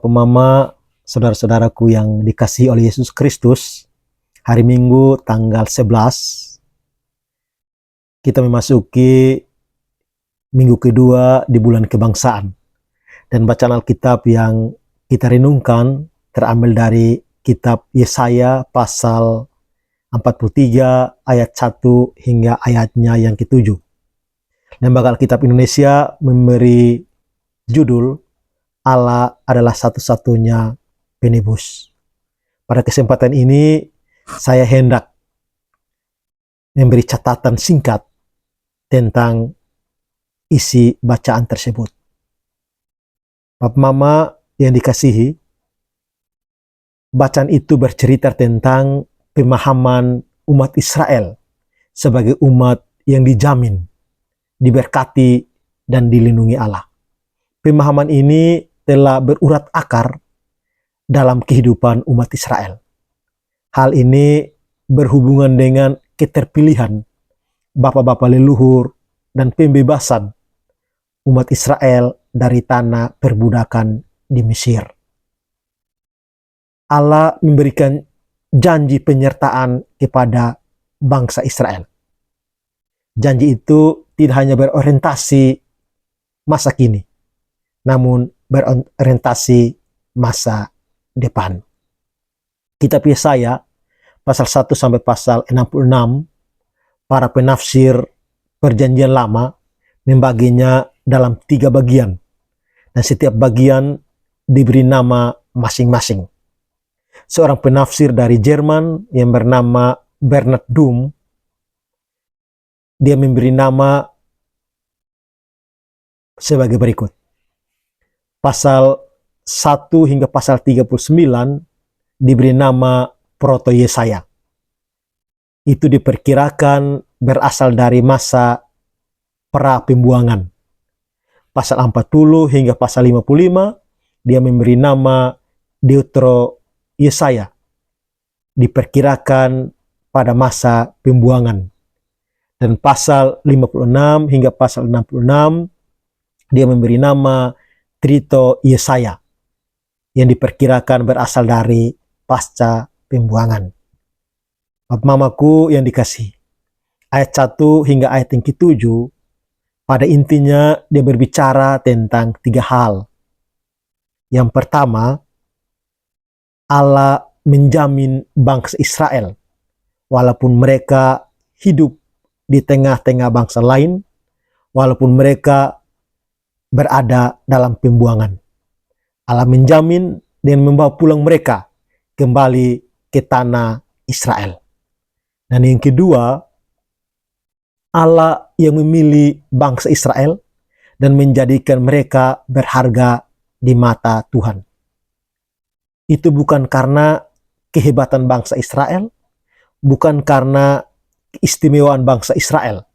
Papa Mama, saudara-saudaraku yang dikasihi oleh Yesus Kristus, hari Minggu tanggal 11, kita memasuki minggu kedua di bulan kebangsaan. Dan bacaan Alkitab yang kita renungkan terambil dari kitab Yesaya pasal 43 ayat 1 hingga ayatnya yang ke-7. Lembaga Alkitab Indonesia memberi judul Allah adalah satu-satunya penebus. Pada kesempatan ini saya hendak memberi catatan singkat tentang isi bacaan tersebut. Bapak Mama yang dikasihi, bacaan itu bercerita tentang pemahaman umat Israel sebagai umat yang dijamin, diberkati, dan dilindungi Allah. Pemahaman ini telah berurat akar dalam kehidupan umat Israel. Hal ini berhubungan dengan keterpilihan bapak-bapak leluhur dan pembebasan umat Israel dari tanah perbudakan di Mesir. Allah memberikan janji penyertaan kepada bangsa Israel. Janji itu tidak hanya berorientasi masa kini, namun berorientasi masa depan. Kitab Yesaya pasal 1 sampai pasal 66, para penafsir Perjanjian Lama membaginya dalam 3 bagian, dan setiap bagian diberi nama masing-masing. Seorang penafsir dari Jerman yang bernama Bernard Doom, dia memberi nama sebagai berikut. Pasal 1 hingga pasal 39 diberi nama Proto Yesaya. Itu diperkirakan berasal dari masa pra pembuangan. Pasal 40 hingga pasal 55 dia memberi nama Deutero Yesaya. Diperkirakan pada masa pembuangan. Dan pasal 56 hingga pasal 66 dia memberi nama Trito Yesaya yang diperkirakan berasal dari pasca pembuangan. Bapak Mamaku yang dikasihi, ayat 1 hingga ayat yang ke-7 pada intinya dia berbicara tentang 3 hal. Yang pertama, Allah menjamin bangsa Israel walaupun mereka hidup di tengah-tengah bangsa lain, walaupun mereka berada dalam pembuangan. Allah menjamin dan membawa pulang mereka kembali ke tanah Israel. Dan yang kedua, Allah yang memilih bangsa Israel dan menjadikan mereka berharga di mata Tuhan. Itu bukan karena kehebatan bangsa Israel, bukan karena keistimewaan bangsa Israel,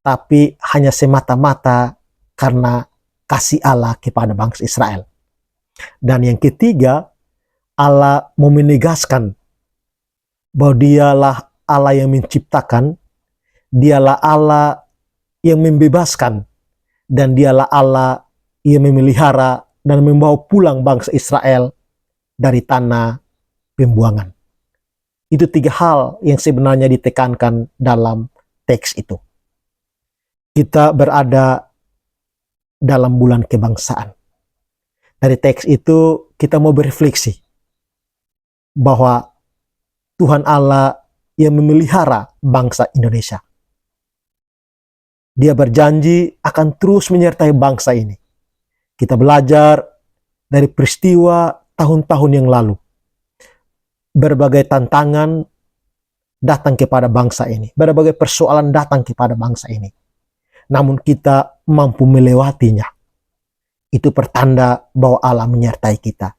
tapi hanya semata-mata karena kasih Allah kepada bangsa Israel. Dan yang ketiga, Allah mau menegaskan bahwa dialah Allah yang menciptakan, dialah Allah yang membebaskan, dan dialah Allah yang memelihara dan membawa pulang bangsa Israel dari tanah pembuangan. Itu 3 hal yang sebenarnya ditekankan dalam teks itu. Kita berada dalam bulan kebangsaan. Dari teks itu kita mau berefleksi bahwa Tuhan Allah yang memelihara bangsa Indonesia. Dia berjanji akan terus menyertai bangsa ini. Kita belajar dari peristiwa tahun-tahun yang lalu. Berbagai tantangan datang kepada bangsa ini. Berbagai persoalan datang kepada bangsa ini. Namun kita mampu melewatinya. Itu pertanda bahwa Allah menyertai kita.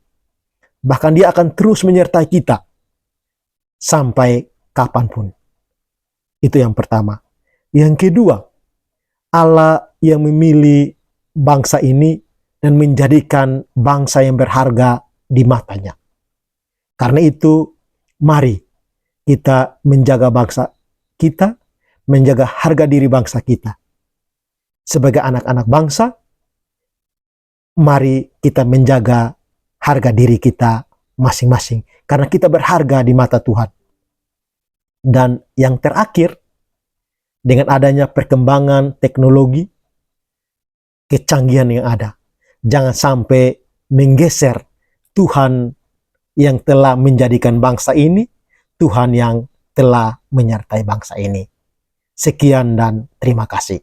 Bahkan dia akan terus menyertai kita sampai kapanpun. Itu yang pertama. Yang kedua, Allah yang memilih bangsa ini dan menjadikan bangsa yang berharga di matanya. Karena itu, mari kita menjaga bangsa kita, menjaga harga diri bangsa kita. Sebagai anak-anak bangsa, mari kita menjaga harga diri kita masing-masing. Karena kita berharga di mata Tuhan. Dan yang terakhir, dengan adanya perkembangan teknologi, kecanggihan yang ada, jangan sampai menggeser Tuhan yang telah menjadikan bangsa ini, Tuhan yang telah menyertai bangsa ini. Sekian dan terima kasih.